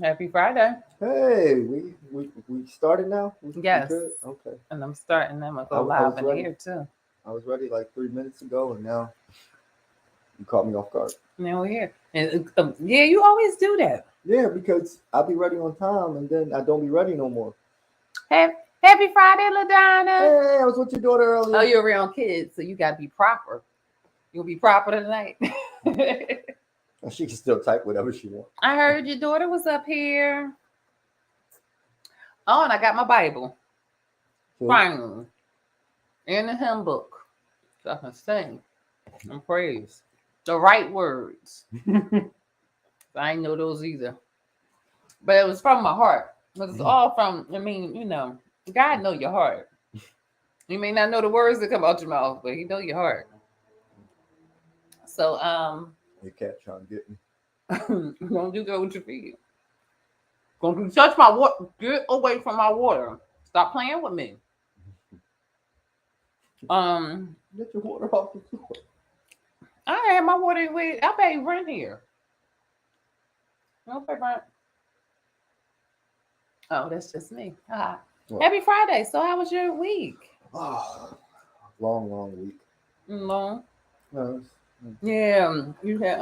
Happy Friday. Hey, we started now. We Yes. good. Okay. And I'm starting. I'm going to I, go I live was in ready. here too. I was ready like 3 minutes ago, and now you caught me off guard. Now we're here. And yeah, you always do that. Yeah, because I'll be ready on time, and then I don't be ready no more. Happy, Happy Friday, LaDonna. Hey, I was with your daughter Oh, earlier. you're around kids, so you got to be proper. You'll be proper tonight. And she can still type whatever she wants. I heard your daughter was up here. Oh, and I got my Bible. See? Finally. In the hymn book. So I can sing and praise. The right words. I ain't know those either. But it was from my heart. But it's all from, God know your heart. You may not know the words that come out your mouth, but he know your heart. So Your cat trying to get me. don't do that with your feet. Don't you touch my water. Get away from my water. Stop playing with me. Get your water off the floor. I had my water away. I pay rent here. I don't pay rent. Oh, that's just me. What? Happy Friday. So how was your week? Oh, long week. Long. No, Yeah, you had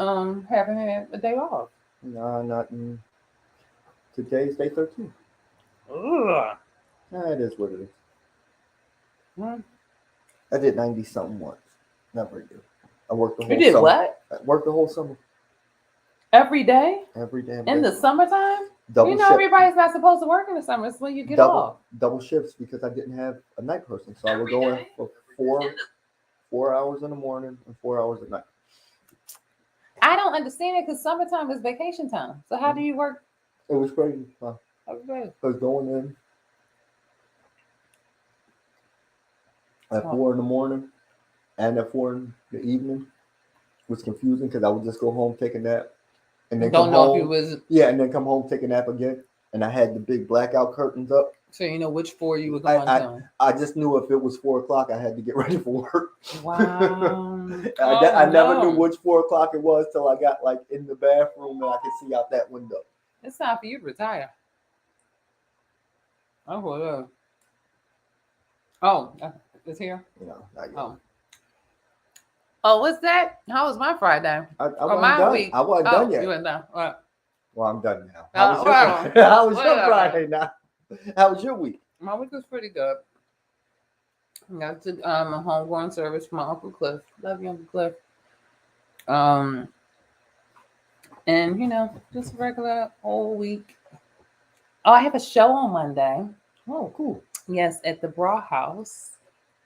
haven't had a day off. no, not in today's day 13. Ugh. It is what it is. Hmm. I did 90 something once. Not very good. I worked the You whole did summer. what? I worked the whole summer. Every day? Every damn In day. the summertime? Double You know shift. everybody's not supposed to work in the summer. It's when you get off. Double shifts because I didn't have a night person. So I would go in for four hours in the morning and 4 hours at night. I don't understand it because summertime is vacation time. So how do Mhm. you work It was crazy. every day? I was going in at Oh, 4 in the morning and at 4 in the evening. Was confusing because I would just go home, take a nap, and then come don't know if you home. was Yeah, and then come home, take a nap again. And I had the big blackout curtains up. so you know which floor you were I, going I to. I just knew if it was 4 o'clock, I had to get ready for work. Wow. I Oh never knew no. which 4 o'clock it was till I got like in the bathroom and I could see out that window. It's time for you to retire. Oh, well, oh, it's here. Not yet. Oh, oh, what's that? How was my Friday I or wasn't my done. week? I wasn't Oh, done you yet. went down. All right. Well, I'm done now. How was your Well, Friday? How was your whatever. Friday now? How was your week? My week was pretty good. I got to a homegoing service for my Uncle Cliff. Love you, Uncle Cliff. Um, and just a regular old week. Oh, I have a show on Monday. Oh, cool. Yes, at the Bra House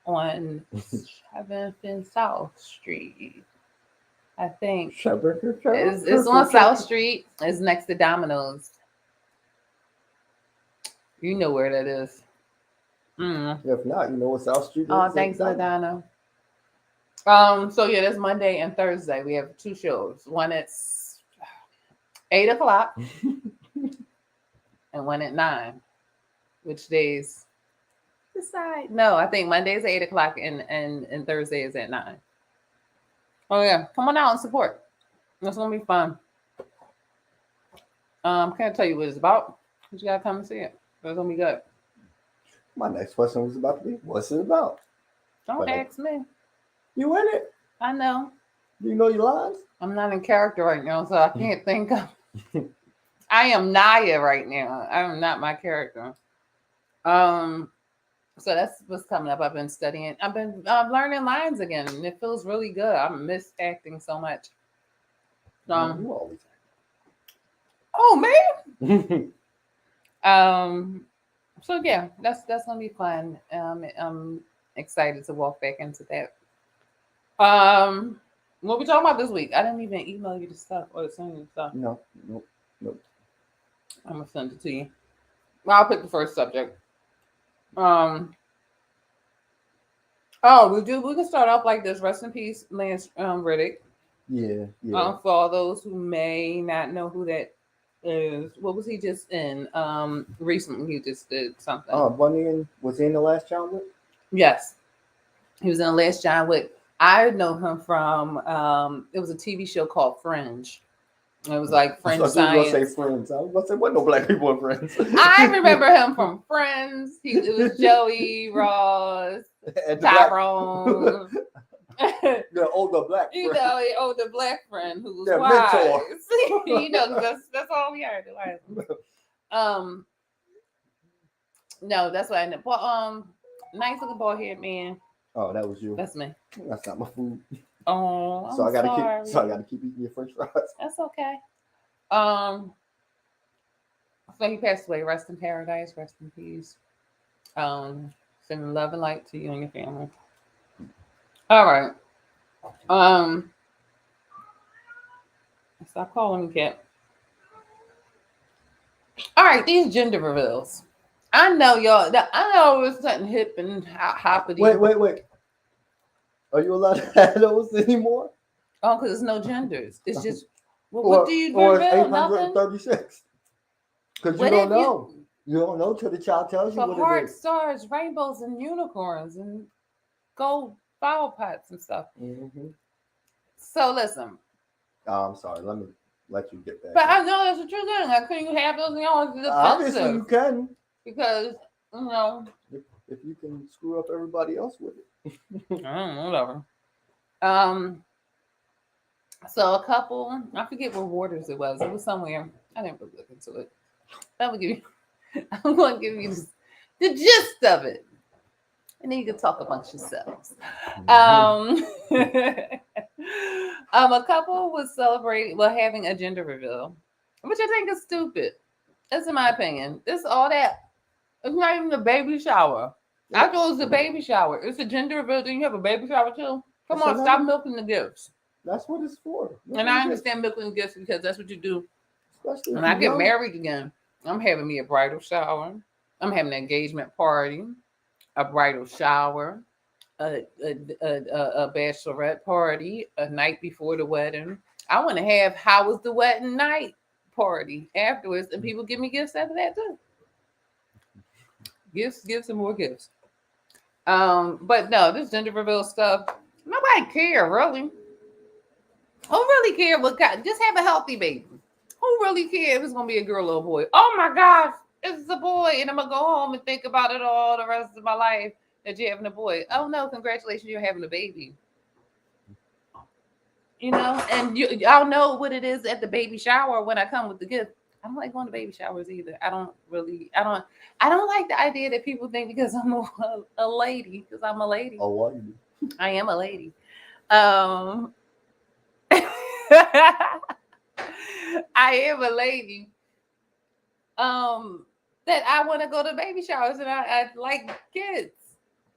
on 7th and South Street. I think it's on South Street. It's next to Domino's. You know where that is. Mm. If not, you know what South Street Oh, is? thanks, Down. LaDonna. So yeah, that's Monday and Thursday. We have two shows. One at 8 o'clock and one at 9. Which days? Decide. No, I think Monday is 8 o'clock and Thursday is at 9. Oh yeah, come on out and support. It's gonna be fun. Can't tell you what it's about. But you gotta come and see it. It's gonna be good. My next question was about to be, what's it about? Don't But ask me. you in it? I know. Do you know your lines? I'm not in character right now, so I can't think of. I am Naya right now. I am not my character. So that's what's coming up. I've been studying. I've been learning lines again, and it feels really good. I miss acting so much. You always. Oh man. So yeah, that's gonna be fun. I'm excited to walk back into that. What we talking about this week? I didn't even email you the stuff or send you the stuff. No, nope. I'm gonna send it to you. Well, I'll pick the first subject. Um. Oh, we can start off like this. Rest in peace, Lance Riddick. Yeah. For all those who may not know who that is, what was he just in? Recently he just did something. Was he in the last John Wick? Yes, he was in the last John Wick. I know him from it was a TV show called Fringe. It was like I French thought you were gonna say science. Friends. I was about to say, what no black people in Friends? I remember him from Friends. It was Joey, Ross, And the black, Tyrone. the older black You friend. know, the black friend who was Their wise. mentor. You know, 'cause that's all we heard. No, that's what I know. Well, nice looking bald head man. Oh, that was you. That's me. That's not my food. Oh, So I'm I gotta sorry. keep. So I gotta keep eating your French fries. That's okay. So he passed away. Rest in paradise. Rest in peace. Sending love and light to you and your family. All right. Stop calling me Kip. All right, these gender reveals. I know y'all. I know it was something hip and hoppity. Wait. Are you allowed to have those anymore? Oh, because there's no genders. It's just what do you or reveal? Nothing. 836. Because you What don't if know. You don't know till the child tells you for what it hearts, is. stars, rainbows, and unicorns and gold flower pots and stuff. Mm-hmm. So listen. Oh, I'm sorry. Let me let you get that. But I know that's what you're doing. Like, couldn't you have those in your own Obviously, you can. Because, you know. If you can screw up everybody else with it. Whatever. So a couple, I forget what waters it was. It was somewhere. I didn't really look into it. I'm going to give you the gist of it. And then you can talk amongst yourselves. A couple was having a gender reveal, which I think is stupid. That's in my opinion. This all that. It's not even a baby shower. Yeah. I thought it was a baby shower. It's a gender reveal. Then you have a baby shower too. Come on, stop milking the gifts. That's what it's for. And I understand milking the gifts because that's what you do. Especially when I get married again. I'm having me a bridal shower. I'm having an engagement party, a bridal shower, a bachelorette party, a night before the wedding. I want to have how was the wedding night party afterwards, and people give me gifts after that too. Gifts, and more gifts. But no, this gender reveal stuff, nobody care really. Who really care what kind? Just have a healthy baby. Who really care if it's gonna be a girl or a boy? Oh my gosh, it's a boy, and I'm gonna go home and think about it all the rest of my life that you're having a boy. Oh no, congratulations, you're having a baby. You know, and y'all know what it is at the baby shower when I come with the gift. I don't like going to baby showers either. I don't like the idea that people think because I'm a lady, because I'm a lady. Oh, what you do? I am a lady. I am a lady. That I want to go to baby showers and I like kids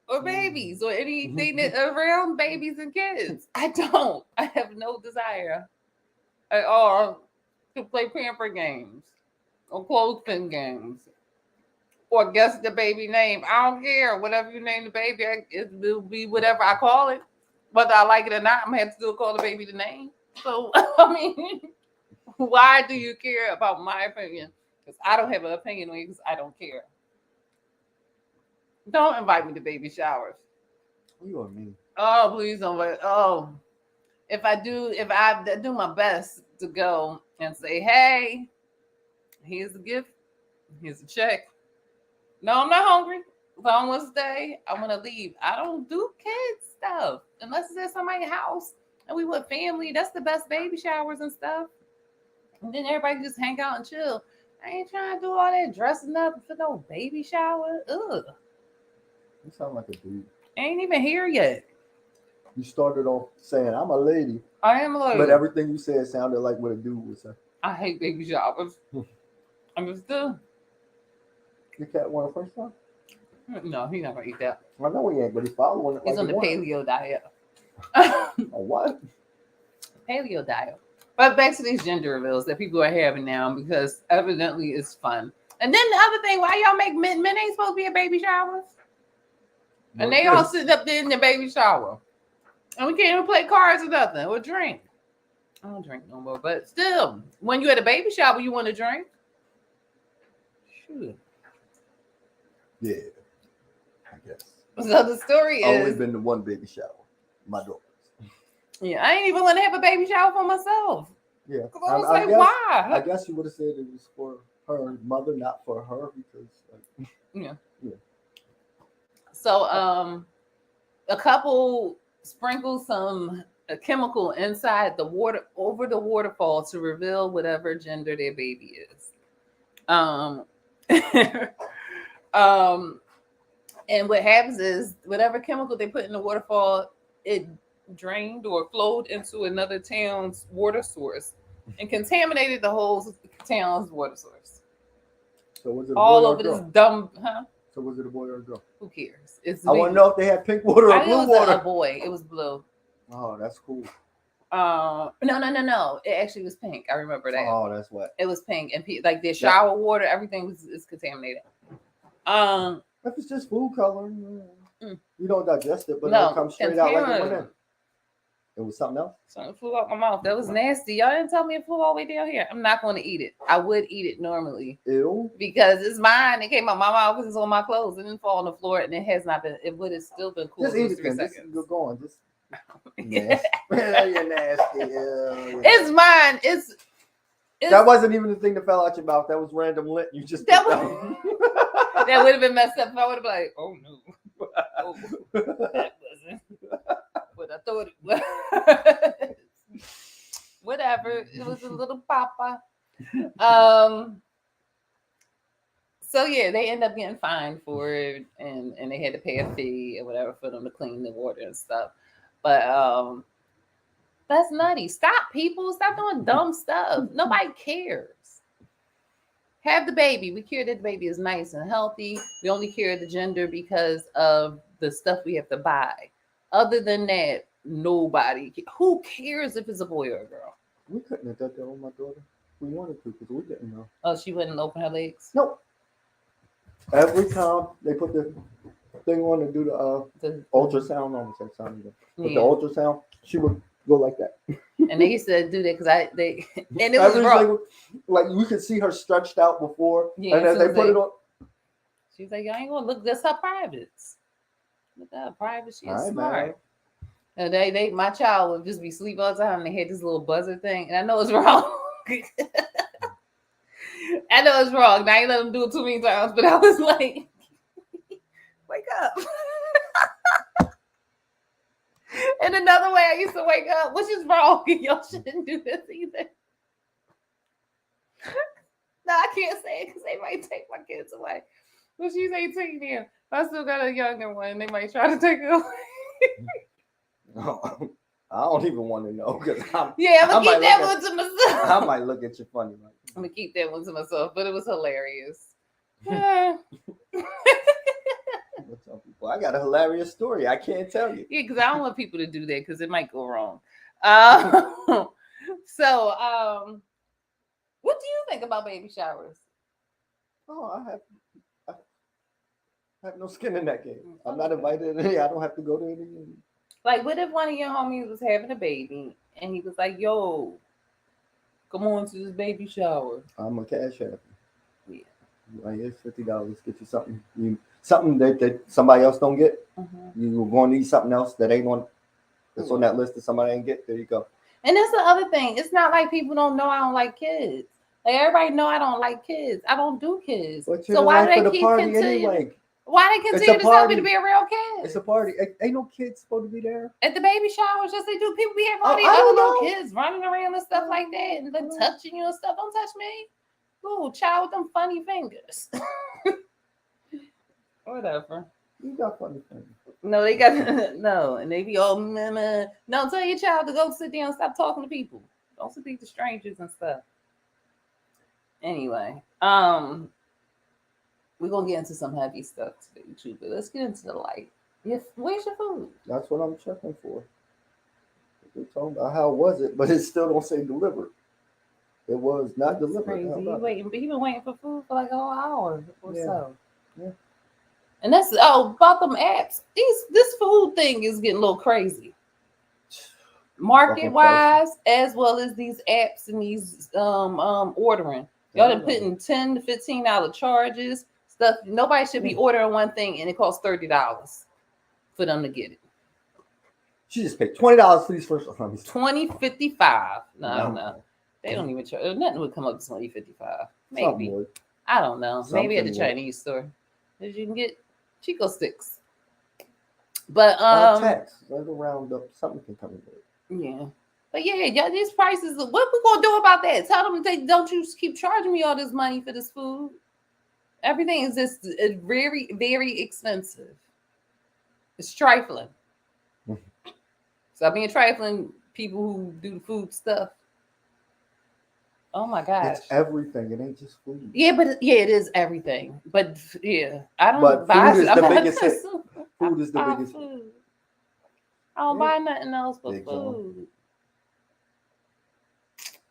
or babies or anything that around babies and kids. I don't. I have no desire at all to play pamper games or clothing games or guess the baby name. I don't care. Whatever you name the baby, it will be whatever I call it. Whether I like it or not, I'm going to have to still call the baby the name. So, I mean, why do you care about my opinion? Because I don't have an opinion on it because I don't care. Don't invite me to baby showers. You and me. Oh, please don't. Oh, if I do my best to go and say, hey, here's a gift, here's a check. No, I'm not hungry. If I don't want to stay, I want to leave. I don't do kids stuff unless it's at somebody's house and we with family. That's the best baby showers and stuff. And then everybody just hang out and chill. I ain't trying to do all that dressing up for no baby shower. Ugh. You sound like a dude. I ain't even here yet. You started off saying, I'm a lady. I am a lady. But everything you said sounded like what a dude would say. I hate baby showers. I'm just still. Your cat want a French fry? No, he's not going to eat that. I know he ain't, but he's following it. He's on the paleo diet. Oh, what? Paleo diet. But back to these gender reveals that people are having now because evidently it's fun. And then the other thing, why y'all make men ain't supposed to be at baby showers? And they all sitting up there in the baby shower. And we can't even play cards or nothing or drink. I don't drink no more, but still, when you're at a baby shower, you want to drink? Shoot. Yeah, I guess. So the story is... I've only been to one baby shower. My daughter's. Yeah, I ain't even want to have a baby shower for myself. Yeah. 'Cause I was like, why? I guess you would have said it was for her mother, not for her, because Yeah. Yeah. So a couple sprinkled some chemical inside the water over the waterfall to reveal whatever gender their baby is. Um, and what happens is whatever chemical they put in the waterfall, it drained or flowed into another town's water source and contaminated the whole town's water source. So was it a All boy or a over this girl? dumb, huh? So was it a boy or a girl? Who cares? It's I want to know if they had pink water or I think blue it was water. a boy. It was blue. Oh, that's cool. No. It actually was pink. I remember that. Oh, that's what. It was pink, and like their shower water, everything is contaminated. If it's just food coloring, you don't digest it, but no, it comes straight out like it went in. It was something else. Something flew out my mouth. That was nasty. Y'all didn't tell me it flew all the way down here. I'm not going to eat it. I would eat it normally. Ew. Because it's mine. It came out my mouth because it's on my clothes. It didn't fall on the floor, and it has not been. It would have still been cool. Just eat it. 3 seconds. Just go on. Just nasty. You're nasty. Ew. It's mine. It's that wasn't even the thing that fell out your mouth. That was random lint. You just that would have been messed up. If I would have been like, oh no, oh, that wasn't what I thought it was. Whatever. It was a little papa. So yeah, they end up getting fined for it, and they had to pay a fee or whatever for them to clean the water and stuff. But that's nutty. Stop, people. Stop doing dumb stuff. Nobody cares. Have the baby. We care that the baby is nice and healthy. We only care the gender because of the stuff we have to buy. Other than that, nobody. Who cares if it's a boy or a girl? We couldn't have done that on my daughter. We wanted to because we didn't know. Oh, she wouldn't open her legs? Nope. Every time they put the thing on to do the ultrasound, almost that sound again. But the ultrasound, she would go like that. And they used to do that because and it was wrong. Like you could see her stretched out before, yeah, and then they put it on. She's like, I ain't gonna look. That's her privates. Look at her private. She is smart. And my child would just be asleep all the time. And they had this little buzzer thing, and I know it's wrong. I know it's wrong. Now I ain't let them do it too many times, but I was like, wake up. And another way I used to wake up, which is wrong. Y'all shouldn't do this either. No, I can't say it because they might take my kids away. Well, she's 18 now. I still got a younger one. They might try to take it away. No, I don't even want to know because I'm gonna keep that one to myself. I might look at you funny. Like, I'm gonna keep that one to myself, but it was hilarious. Yeah. I got a hilarious story. I can't tell you. Yeah, because I don't want people to do that because it might go wrong. So, what do you think about baby showers? Oh, I have no skin in that game. I'm not invited to any. I don't have to go to any. Like, what if one of your homies was having a baby and he was like, yo, come on to this baby shower? I'm a cash app. Yeah. Right, here's $50. Get you something. Something that somebody else don't get. Mm-hmm. You're going to need something else that ain't on. That's on that list that somebody ain't get. There you go. And that's the other thing. It's not like people don't know I don't like kids. Like everybody know I don't like kids. I don't do kids. So why do they keep continuing? Anyway. Why they continue to tell me to be a real kid? It's a party. Ain't no kids supposed to be there. At the baby showers, just they do. People be having all these other little kids running around and stuff like that and then touching you and stuff. Don't touch me. Ooh, child with them funny fingers. Whatever. You got funny fingers. No, they got no, and they be all meh. No, tell your child to go sit down and stop talking to people. Don't speak to strangers and stuff. Anyway, we're gonna get into some heavy stuff today, too, but let's get into the light. Where's your food? That's what I'm checking for. We're talking about how was it, but it still don't say delivered. It was not delivered. Crazy. You've been waiting for food for like a whole hour or so. Yeah. And that's about them apps. This food thing is getting a little crazy. Market wise, as well as these apps and these ordering. Y'all done putting $10 to $15 charges. Stuff. Nobody should be ordering one thing and it costs $30 for them to get it. She just paid $20 for these first ones. $20.55. No. They don't even charge. Nothing would come up to $20.55. Maybe. Would. I don't know. Maybe at the Something would. Chinese store. Because you can get Chico sticks. But tax. Let it round up. Something can come in there. Yeah. But yeah, these prices, what we gonna do about that? Tell them don't you keep charging me all this money for this food. Everything is just very, very expensive. It's trifling. Stop being trifling, people who do the food stuff. Oh my gosh. It's everything. It ain't just food. Yeah, but it is everything. But yeah, I don't But buy food is the biggest hit. Food is the buy biggest food. hit. I don't buy nothing else but Big food.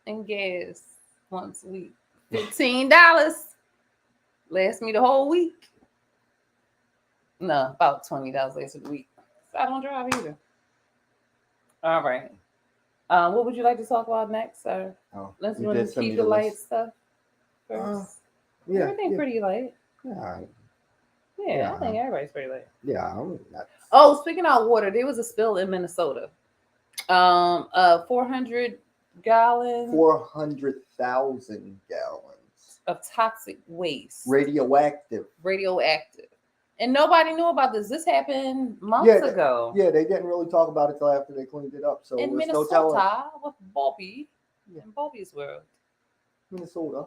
And gas once a week. $15. Lasts me the whole week. No, about $20 lasts a week. So I don't drive either. All right. What would you like to talk about next, sir? Let's keep the light stuff first. Yeah. Everything pretty light. Yeah. I think everybody's pretty light. Yeah. Oh, speaking of water, there was a spill in Minnesota. 400 gallons. 400,000 gallons of toxic waste. Radioactive. And nobody knew about this. This happened months ago. Yeah, they didn't really talk about it till after they cleaned it up. So in there's Minnesota no telling. with Bobby. Yeah. In Bobby's world. Minnesota.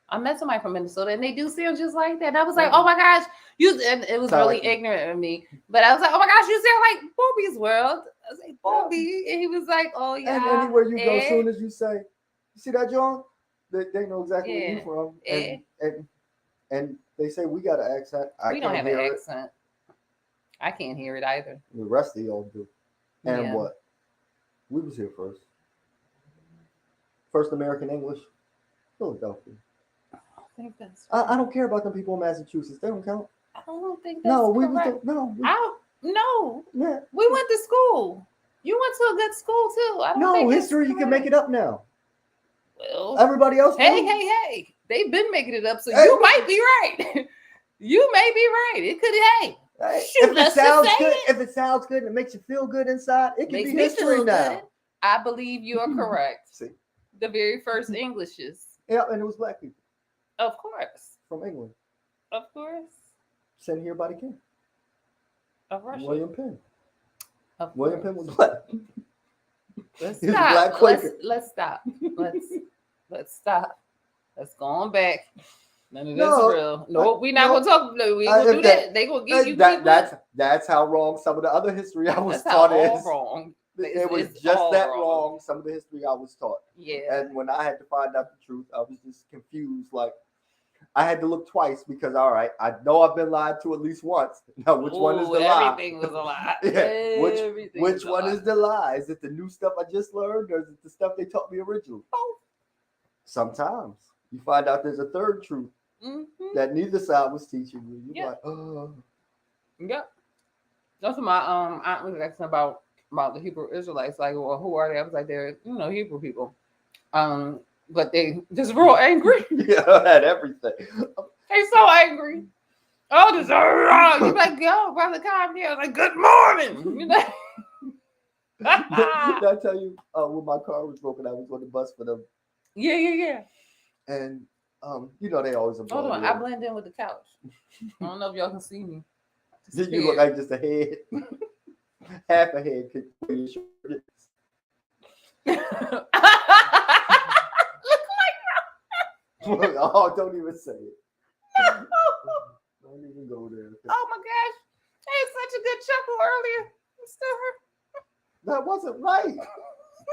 I met somebody from Minnesota and they do sound just like that. And I was like, oh my gosh, and it was really ignorant of me. But I was like, oh my gosh, you sound like Bobby's world. I was like, Bobby. And he was like, oh yeah. And anywhere you go, as soon as you say, you see that, John? They know exactly where you're from. And they say, we got an accent. We don't have an accent. I can't hear it either. The rest of y'all do. And what? We was here first. First American English. Philadelphia. I don't care about them people in Massachusetts. They don't count. I don't think that's correct. No. Yeah. We went to school. You went to a good school too. I don't think history, you can make it up now. Well, everybody else. Hey. They've been making it up, so you might be right. You may be right. It could, if it sounds good and it makes you feel good inside, it can be history now. Good. I believe you are correct. See? The very first Englishes. Yeah, and it was black people. Of course. From England. Of course. Sent here by the king. Of Russia. William Penn. William Penn was black. Let's stop. Let's stop. Let's stop. Let's go on back. None of this is real. No, we're not gonna talk. We ain't gonna do that. They gonna give you that's how wrong some of the other history I was taught is. Wrong. It was just that wrong. Some of the history I was taught. Yeah. And when I had to find out the truth, I was just confused. Like I had to look twice because all right, I know I've been lied to at least once. Now which one is the lie? Everything was a lie. Which one is the lie? Is it the new stuff I just learned, or is it the stuff they taught me originally? Both. Sometimes you find out there's a third truth that neither side was teaching you. You're like, oh. Yep. That's what my aunt was asking about the Hebrew Israelites. Like, well, who are they? I was like, they're Hebrew people. But they just real angry. At everything. They're so angry. Oh, this is wrong. You're like, yo, brother, calm down. Like, good morning. You know? Did I tell you when my car was broken, I was on the bus for them. Yeah. And they always hold on, I blend in with the couch. I don't know if y'all can see me. Did you look like just a head? Half a head could be your Look like oh, don't even say it. No. Don't even go there. Oh my gosh. I had such a good chuckle earlier. It still hurt. That wasn't right.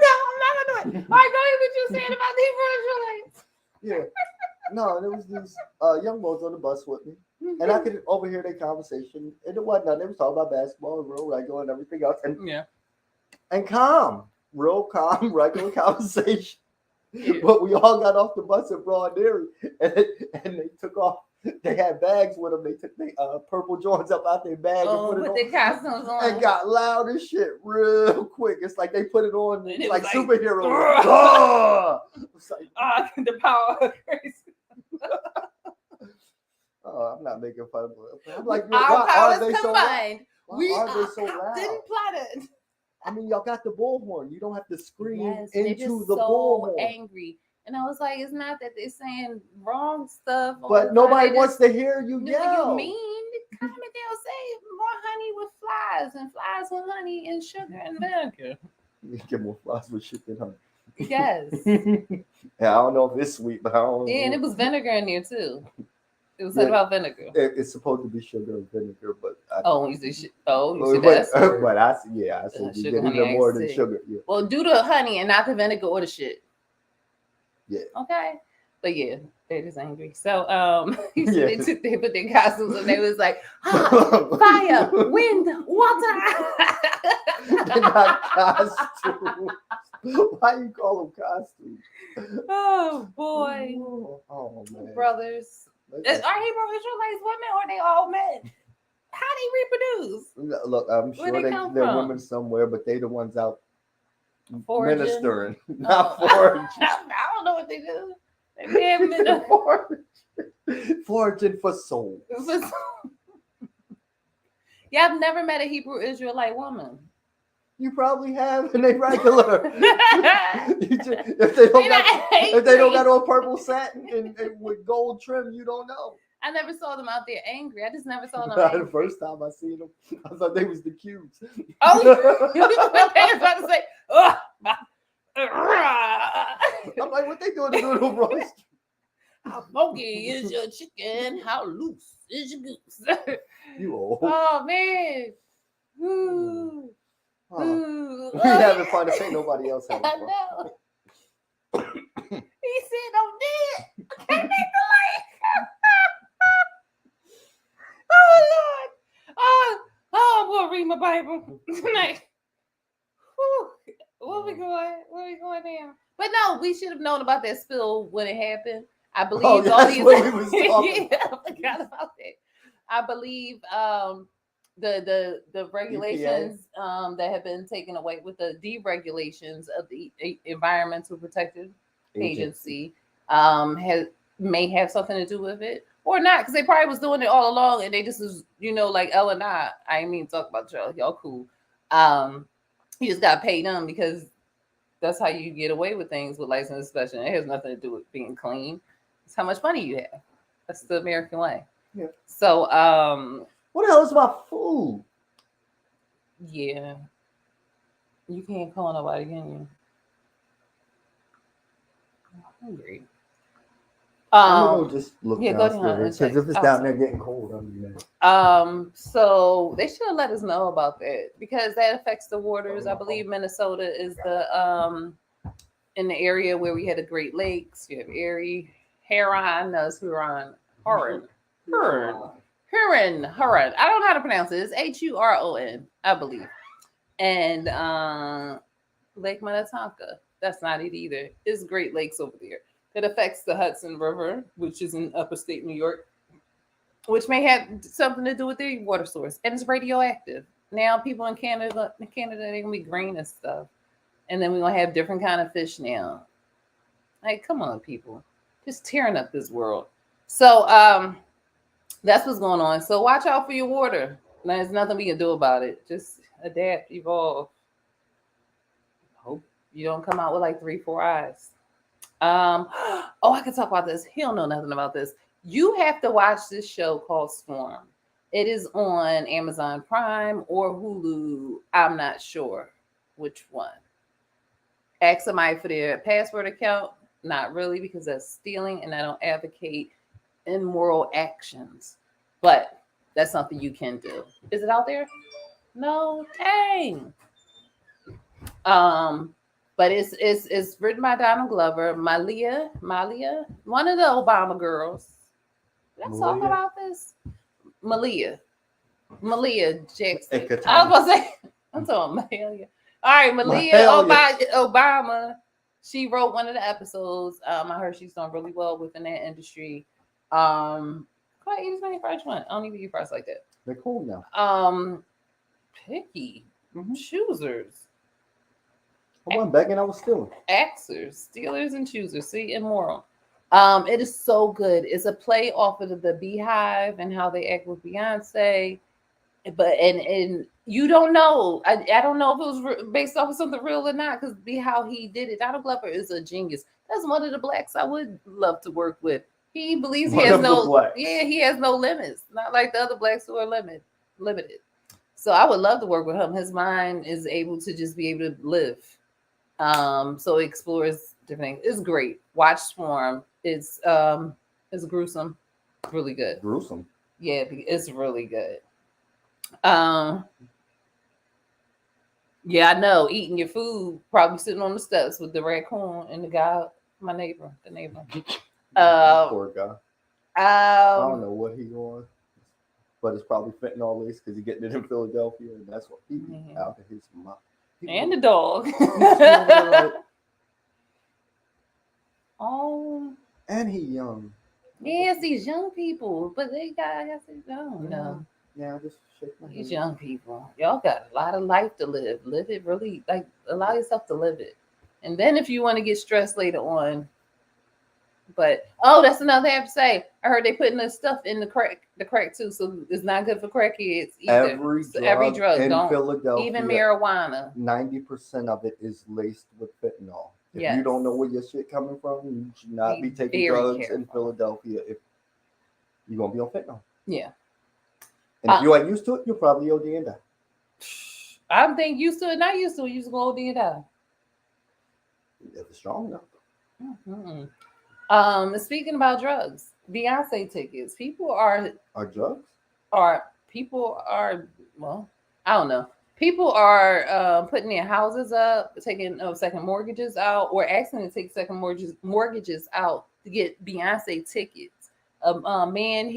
No, I'm not gonna do it. All right, go ahead what you're saying about the Hebrew Israelites. Yeah. No, there was these young boys on the bus with me. And I could overhear their conversation. And it wasn't nothing. They was talking about basketball and real regular and everything else. And calm. Real calm, regular conversation. Yeah. But we all got off the bus in Broad Dairy and they took off. They had bags with them. They took their purple joints up out their bag and put it on. Their costumes on. And got loud as shit real quick. It's like they put it on like superheroes. The power of grace. I'm not making fun of it. I'm like, our why powers are they combined. So loud? We are they so Captain loud? Planet. I mean, y'all got the bullhorn. You don't have to scream they're into just the so bullhorn. angry. And I was like, it's not that they're saying wrong stuff, but nobody wants to hear you yell. You mean? Comment down, say more honey with flies and flies with honey and sugar and vinegar. You get more flies with shit than honey. Yes. Yeah, I don't know if it's sweet, but I don't know. And it was vinegar in there too. It was about vinegar. It's supposed to be sugar and vinegar, but you see that? But I said you get even more than sugar. Yeah. Well, do the honey and not the vinegar or the shit. Yeah. Okay. But yeah, they're just angry. So they put their costumes and they was like, fire, wind, water. They're not costumes. Why you call them costumes? Oh boy. Oh man. Brothers. Are Hebrew Israelites women or are they all men? How they reproduce? Look, I'm sure they're women somewhere, but they the ones out ministering, not foraging. I don't know what they do. They may have been foraging for souls. Yeah, I've never met a Hebrew Israelite woman. You probably have, and they regular. If they don't got on purple satin and with gold trim, you don't know. I never saw them out there angry. I just never saw them. The first time I seen them, I thought they was the cubes. Oh, they was about to say, I'm like, what they doing to little roast? How funky is your chicken? How loose is your goose? You old. Oh man. Ooh. Ooh. We having fun. If ain't nobody else having fun. I know. He said, I'm dead. I can't make the light. Oh Lord. I'm gonna read my Bible tonight. Where we going now? But no, we should have known about that spill when it happened. I believe all these. What we was talking I forgot about that. I believe the regulations that have been taken away with the deregulations of the Environmental Protective Agency may have something to do with it or not, because they probably was doing it all along and they just was, like Ella and I ain't mean to talk about y'all cool. You just got to pay them because that's how you get away with things with license inspection. It has nothing to do with being clean. It's how much money you have. That's the American way. Yeah. So what the hell is about food? Yeah. You can't call nobody, can you? I'm hungry. I'm gonna go just look downstairs because if it's down there getting cold, I'm mad. So they should have let us know about that because that affects the waters. I believe Minnesota is the in the area where we had the Great Lakes. You have Erie, Huron. No, it's Huron. Huron. I don't know how to pronounce it. It's Huron, I believe. And Lake Minnetonka. That's not it either. It's Great Lakes over there. It affects the Hudson River, which is in upstate New York, which may have something to do with their water source. And it's radioactive. Now people in Canada, they're going to be green and stuff. And then we're going to have different kind of fish now. Like, come on, people. Just tearing up this world. So that's what's going on. So watch out for your water. There's nothing we can do about it. Just adapt, evolve. Hope you don't come out with like 3-4 eyes. I can talk about this. He don't know nothing about this. You have to watch this show called Swarm. It is on Amazon Prime or Hulu. I'm not sure which one. Ask somebody for their password account. Not really, because that's stealing, and I don't advocate immoral actions. But that's something you can do. Is it out there? No, dang. But it's written by Donald Glover, Malia, one of the Obama girls. Let's talk about this. Malia Jackson. I was about to say, I'm talking Malia. All right, Malia Obama. She wrote one of the episodes. I heard she's done really well within that industry. Quite eat as many French one. I don't even eat French like that. They're cool now. Picky. Choosers. I wasn't begging, I was stealing. Axers, stealers and choosers. See, immoral. It is so good. It's a play off of the Beehive and how they act with Beyonce. But and you don't know. I don't know if it was based off of something real or not, because be how he did it. Donald Glover is a genius. That's one of the blacks I would love to work with. He believes he has he has no limits. Not like the other blacks who are limited. So I would love to work with him. His mind is able to just be able to live. So it explores different things. It's great. Watch Swarm. It's gruesome. Really good. Gruesome. Yeah, it's really good. Um, yeah, I know. Eating your food, probably sitting on the steps with the raccoon and the guy, the neighbor. Poor guy. I don't Um, know what he on, but it's probably fentanyl laced because he getting it in Philadelphia, and that's what he out of his mouth. And the dog. Oh, and he young. yes, these young people, but they got, I guess they don't know. Yeah, I just shake my head. These young people, y'all got a lot of life to live. Live it really, like allow yourself to live it. And then if you want to get stressed later on, but that's another thing I have to say. I heard they putting the stuff in the crack too, so it's not good for crackheads either. Every drug in don't, Philadelphia, even marijuana. 90% of it is laced with fentanyl. If you don't know where your shit coming from, you should not be taking drugs in Philadelphia if you're gonna be on fentanyl. Yeah. And if you ain't used to it, you'll probably OD and die. I think used to it, not used to it, you just go OD and die. If it's strong enough. Mm-hmm. Speaking about drugs, Beyonce tickets. People are drugs? People are well, I don't know. People are putting their houses up, taking second mortgages out, or asking to take second mortgages out to get Beyonce tickets. Man,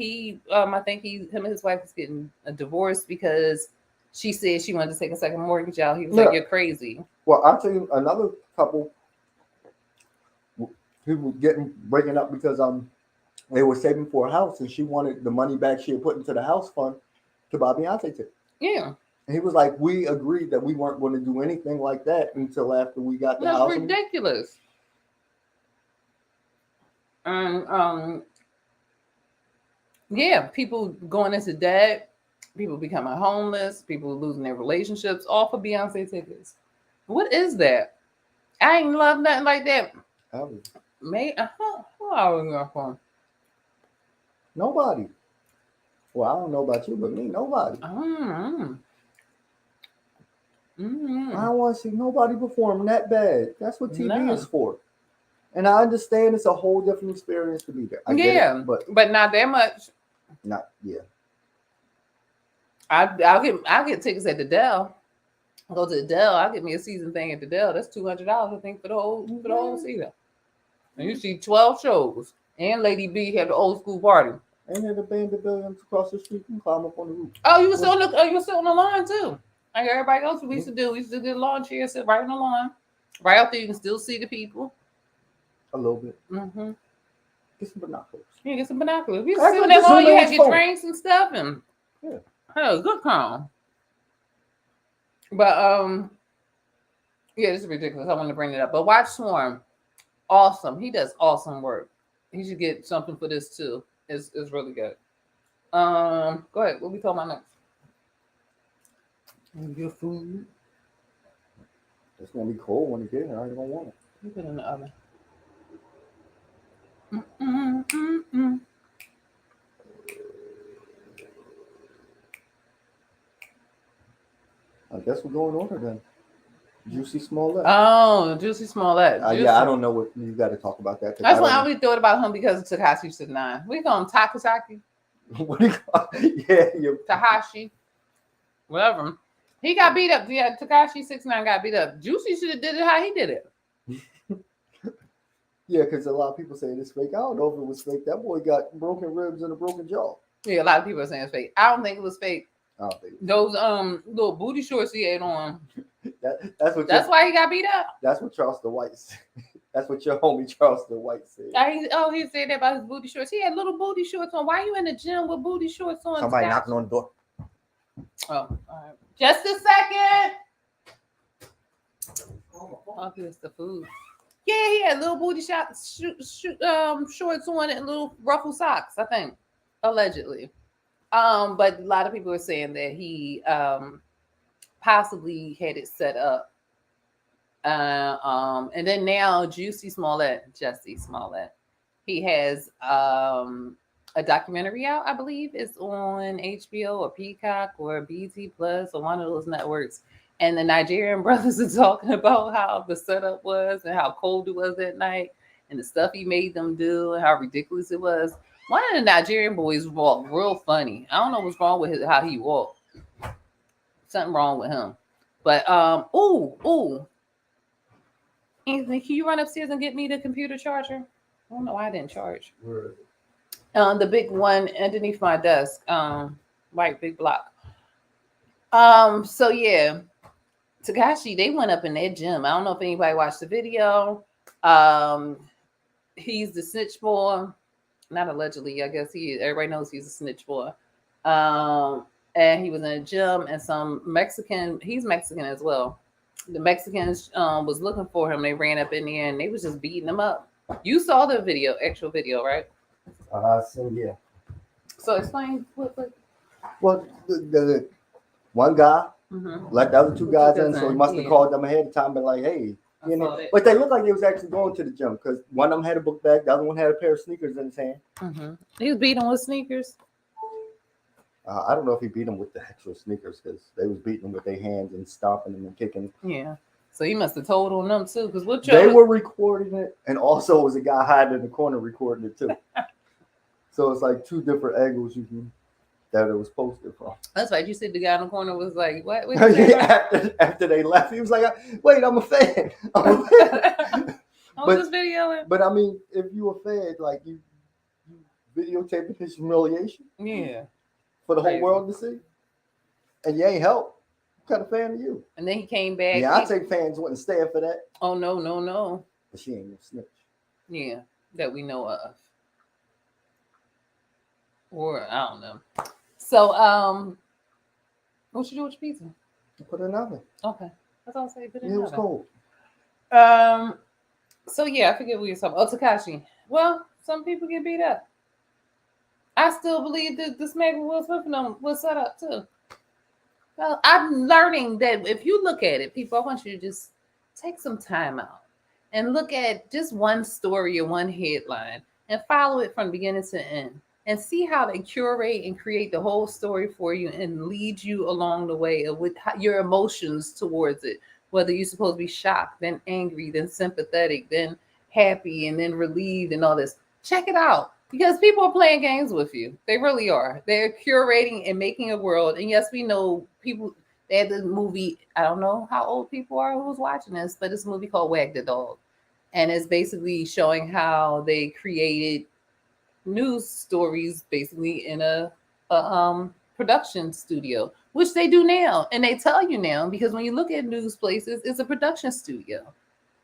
I think him and his wife is getting a divorce because she said she wanted to take a second mortgage out. He was like, "You're crazy." Well, I'll tell you another couple people breaking up because they were saving for a house and she wanted the money back she had put into the house fund to buy Beyonce tickets. Yeah. And he was like, we agreed that we weren't going to do anything like that until after we got the house. That's ridiculous. Yeah, people going into debt, people becoming homeless, people losing their relationships, all for Beyonce tickets. What is that? I ain't love nothing like that. Who are we going for? Nobody. Well, I don't know about you, but me, nobody. I don't want to see nobody perform that bad. That's what TV is for. And I understand it's a whole different experience to be there. I get it, but not that much. Not I'll get tickets at the Dell. I'll go to the Dell. I'll get me a season thing at the Dell. That's $200, I think, for the whole season. And you see 12 shows. And Lady B had the old school party. And had the band of billions across the street and climb up on the roof. Oh, you were still on the line too. Like everybody else we used to do. We used to get a lawn chair, sit right on the lawn. Right out there, you can still see the people. A little bit. Mm-hmm. Get some binoculars. Yeah, get some binoculars. We used to sit on that lawn, you had your drinks and stuff, and it was good calm. But yeah, this is ridiculous. I want to bring it up. But watch Swarm. Awesome. He does awesome work. He should get something for this too. It's really good. Go ahead. What we talking about next? Your food. It's gonna be cold when you get here. I ain't gonna want it. You put it in the oven. I guess we're going over then. Jussie Smollett. Oh, Jussie Smollett. Yeah, I don't know what you got to talk about that. That's why I only thought about him because of Tekashi 69. We call him Takasaki. What do you call? Yeah, Tahashi. Whatever. He got beat up. Yeah, Tekashi 69 got beat up. Jussie should have did it how he did it. Yeah, because a lot of people say it's fake. I don't know if it was fake. That boy got broken ribs and a broken jaw. Yeah, a lot of people are saying it's fake. I don't think it was fake. I don't think those little booty shorts he had on. That's why he got beat up. That's what Charleston White said. That's what your homie Charleston White said. He said that about his booty shorts. He had little booty shorts on. Why are you in the gym with booty shorts on? Somebody knocking on the door. Oh, all right. Just a second. Oh, here's the food. Yeah, he had little booty shorts on and little ruffle socks, I think. Allegedly. But a lot of people are saying that he possibly had it set up. And then now Jussie Smollett, he has a documentary out, I believe it's on HBO or Peacock or BT Plus or one of those networks. And the Nigerian brothers are talking about how the setup was and how cold it was that night and the stuff he made them do and how ridiculous it was. One of the Nigerian boys walked real funny. I don't know what's wrong with how he walked. Something wrong with him. But ooh, Anthony, can you run upstairs and get me the computer charger? I don't know why I didn't charge. Where is it? The big one underneath my desk. Right, big block. So yeah, Takashi, they went up in that gym. I don't know if anybody watched the video. He's the snitch boy. Not allegedly, I guess everybody knows he's a snitch boy. And he was in a gym and he's Mexican as well. The Mexicans was looking for him. They ran up in there and they was just beating him up. You saw the actual video, right? So yeah. So explain what. Well, the one guy let the other two guys in, so he must have called them ahead of time, but like, hey, you know. But they looked like they was actually going to the gym because one of them had a book bag, the other one had a pair of sneakers in his hand. He was beating with sneakers. I don't know if he beat them with the actual sneakers because they was beating them with their hands and stomping them and kicking. Yeah. So he must have told on them too, because they were recording it, and also was a guy hiding in the corner recording it too. So it's like two different angles that it was posted from. That's right. You said the guy in the corner was like, "What?" After they left, he was like, "Wait, I'm a fan." This video. But I mean, if you a fan, like you videotaping his humiliation, yeah, for the whole world to see, and you ain't help. What kind of fan are you? And then he came back. Yeah, I think fans wouldn't stand for that. Oh no. But she ain't no snitch. Yeah, that we know of. Or I don't know. So what you do with your pizza? Put it in the oven. Okay. That's all I say. Put it in the oven. It was cold. So yeah, I forget what you're talking about. Oh, Takashi. Well, some people get beat up. I still believe that this man with Will Smith and them was set up too. Well, I'm learning that if you look at it, people, I want you to just take some time out and look at just one story or one headline and follow it from beginning to end and see how they curate and create the whole story for you and lead you along the way with your emotions towards it. Whether you're supposed to be shocked, then angry, then sympathetic, then happy, and then relieved and all this. Check it out. Because people are playing games with you. They really are. They're curating and making a world. And yes, we know people, they had the movie, I don't know how old people are who's watching this, but it's a movie called Wag the Dog. And it's basically showing how they created news stories basically in a production studio, which they do now. And they tell you now, because when you look at news places, it's a production studio.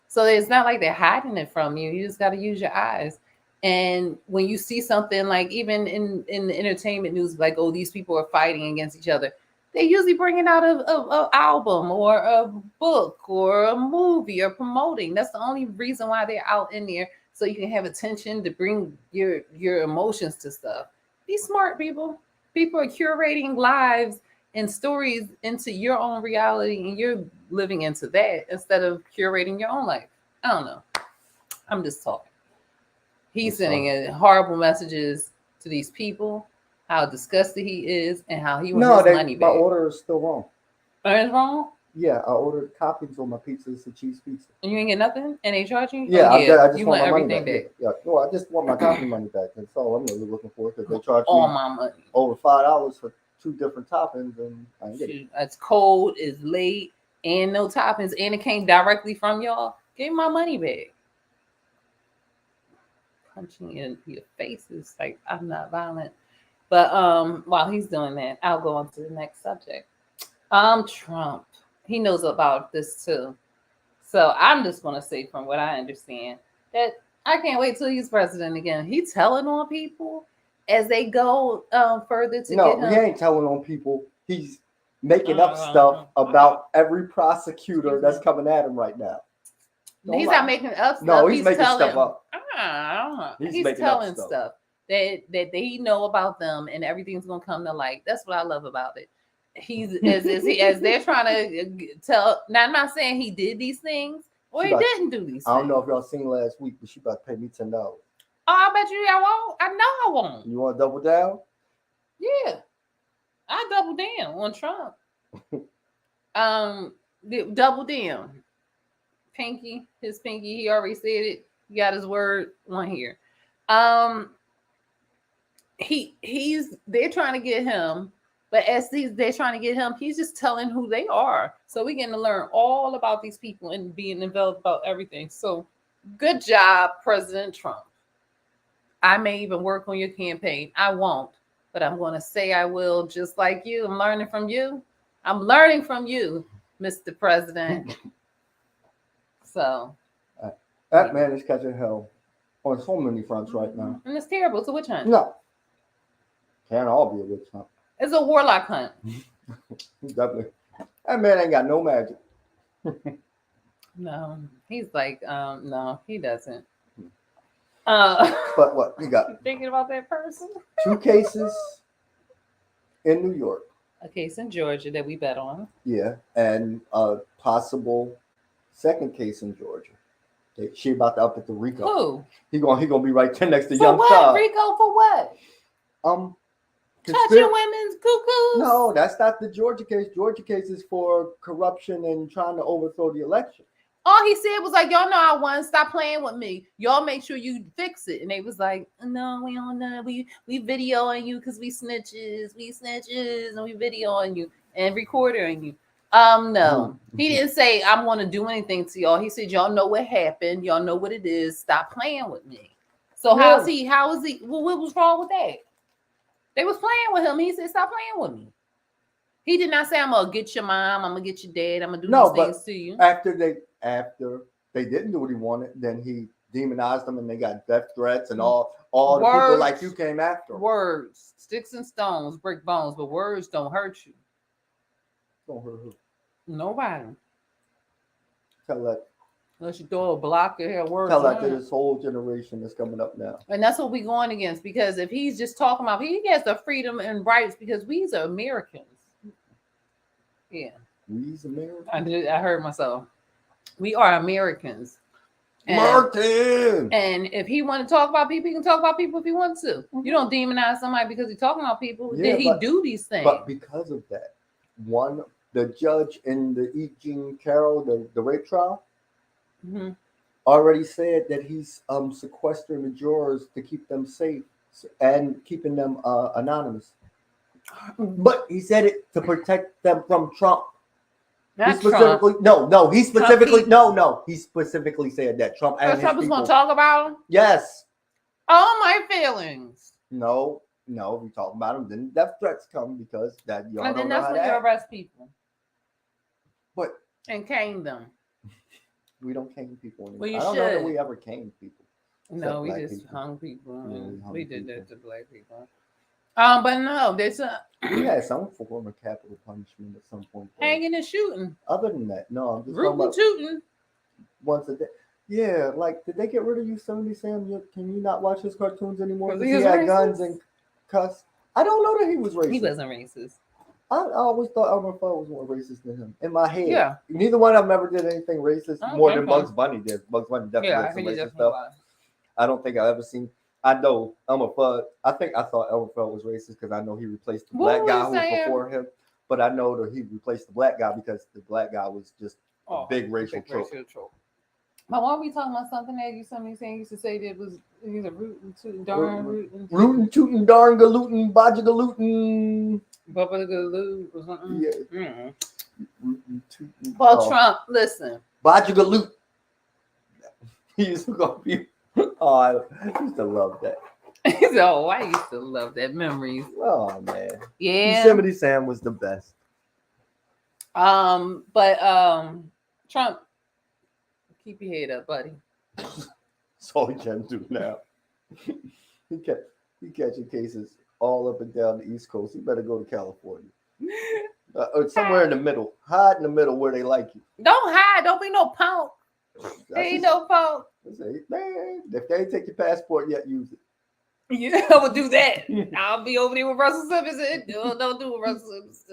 So it's not like they're hiding it from you. You just got to use your eyes. And when you see something like even in the entertainment news, like, oh, these people are fighting against each other, they usually bring it out of an album or a book or a movie or promoting. That's the only reason why they're out in there, so you can have attention to bring your emotions to stuff. Be smart, people. People are curating lives and stories into your own reality, and you're living into that instead of curating your own life. I don't know. I'm just talking. He's sending horrible messages to these people, how disgusted he is, and how he wants his money back. My order is still wrong. Oh, it's wrong? Yeah, I ordered toppings on my pizza. It's a cheese pizza. And you ain't get nothing? And they charging you? Yeah, I just you want my money everything back. Yeah, no, I just want my topping money back. That's all I'm really looking for, because they charge all me my money over $5 for 2 different toppings, and I ain't get it. It's cold, it's late, and no toppings, and it came directly from y'all. Give my money back. Punching in your face is like, I'm not violent. But while he's doing that, I'll go on to the next subject. Trump. He knows about this too. So I'm just gonna say, from what I understand, that I can't wait till he's president again. He's telling on people as they go further to get him. No, he ain't telling on people. He's making up stuff about every prosecutor that's coming at him right now. He's not making up stuff. No, he's making stuff up. He's telling stuff. that he know about them, and everything's gonna come to light. That's what I love about it. He's as they're trying to tell. Now, I'm not saying he did these things or he didn't do these. I don't know if y'all seen last week, but she about to pay me $10. Oh, I bet you I won't. I know I won't. You want to double down? Yeah, I double down on Trump. Double down. Pinky, his pinky. He already said it. He got his word on here. They're trying to get him, but as they're trying to get him, he's just telling who they are. So we're getting to learn all about these people and being involved about everything. So good job, President Trump. I may even work on your campaign. I won't, but I'm going to say I will, just like you. I'm learning from you. I'm learning from you, Mr. President. So that man is catching hell on so many fronts right now. And it's terrible. It's a witch hunt. No. Can't all be a witch hunt. It's a warlock hunt. Definitely. That man ain't got no magic. No. He's like, no, he doesn't. But what? You got thinking about that person? 2 cases in New York. A case in Georgia that we bet on. Yeah. And a possible second case in Georgia. She about to up it to Rico. Who? He gonna be right there next to for Young what? Thug. Rico for what? Touching women's cuckoos? No, that's not the Georgia case. Georgia case is for corruption and trying to overthrow the election. All he said was like, y'all know I won. Stop playing with me. Y'all make sure you fix it. And they was like, no, we don't know. We videoing you because we snitches. We snitches and we videoing you and recording you. No. He didn't say I'm going to do anything to y'all. He said, y'all know what happened. Y'all know what it is. Stop playing with me. So how is he? Well, what was wrong with that? They was playing with him. He said, stop playing with me. He did not say, I'm going to get your mom. I'm going to get your dad. I'm going to do these things to you. After they didn't do what he wanted, then he demonized them and they got death threats and all the people like you came after. Words, sticks and stones, break bones, but words don't hurt you. Don't hurt who? Nobody. Tell that. Unless you throw a block at her words. Tell that to this whole generation that's coming up now. And that's what we're going against, because if he's just talking about, he has the freedom and rights because we are Americans. Yeah. We's Americans? I heard myself. We are Americans. Martin! And if he want to talk about people, he can talk about people if he wants to. You don't demonize somebody because he's talking about people. Yeah, Did he do these things? But because of that, the judge in the E. Jean Carroll, the rape trial, already said that he's sequestering the jurors to keep them safe and keeping them anonymous. But he said it to protect them from Trump. He specifically said that Trump and Trump was going to talk about him? Yes. Oh, my feelings. No, if we talk about him, then death threats come because that y'all and then don't know that's how when to you act. arrest people. But and cane them. We don't cane people anymore. Well, you I don't know that we ever caned people. No, we just hung people. Yeah, we did that to black people. But no, there's we had some form of capital punishment at some point. Hanging and shooting. Other than that, no, I'm just rooting and shooting. Once a day. Yeah, like did they get rid of Yosemite Sam? Can you not watch his cartoons anymore? Because he had racist? Guns and cuss. I don't know that he was racist. He wasn't racist. I always thought Elmer Fudd was more racist than him in my head. Yeah. Neither one of them ever did anything racist more than Bugs Bunny did. Bugs Bunny definitely did some racist stuff. I don't think I've ever seen. I know Elmer Fudd. I thought Elmer Fudd was racist because I know he replaced the black guy who was before him. But I know that he replaced the black guy because the black guy was just a big racial trope. But why are we talking about something that you used to say that was either rootin' tootin' darn rootin' tootin' darn galootin' bajagalootin' Bubba or something. Yeah. Well, Trump, listen. Bajagaloot. He used to go be. Oh, I used to love that. Oh, I used to love that memories. Oh man. Yeah. Yosemite Sam was the best. But Trump, keep your head up, buddy. That's all he can do now. he catching cases all up and down the East Coast. He better go to California. Or somewhere in the middle. Hide in the middle where they like you. Don't hide. Don't be no punk. Ain't no punk. If they ain't take your passport yet, use it. Yeah, I would do that. I'll be over there with Russell Simmons. And don't do with Russell Simmons.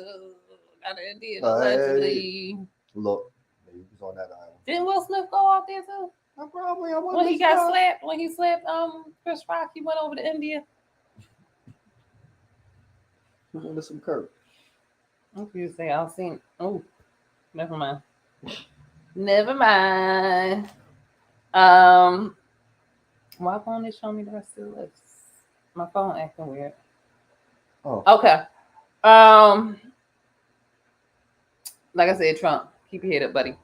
Not India, allegedly. Look, he was on that island. Didn't Will Smith go out there too? Probably. When he got slapped, when he slapped Chris Rock, he went over to India. He went to some Kirk. What do you say? I'll see. Oh, never mind. Never mind. Why won't it show me the rest of the list? My phone acting weird. Oh. Okay. Like I said, Trump, keep your head up, buddy.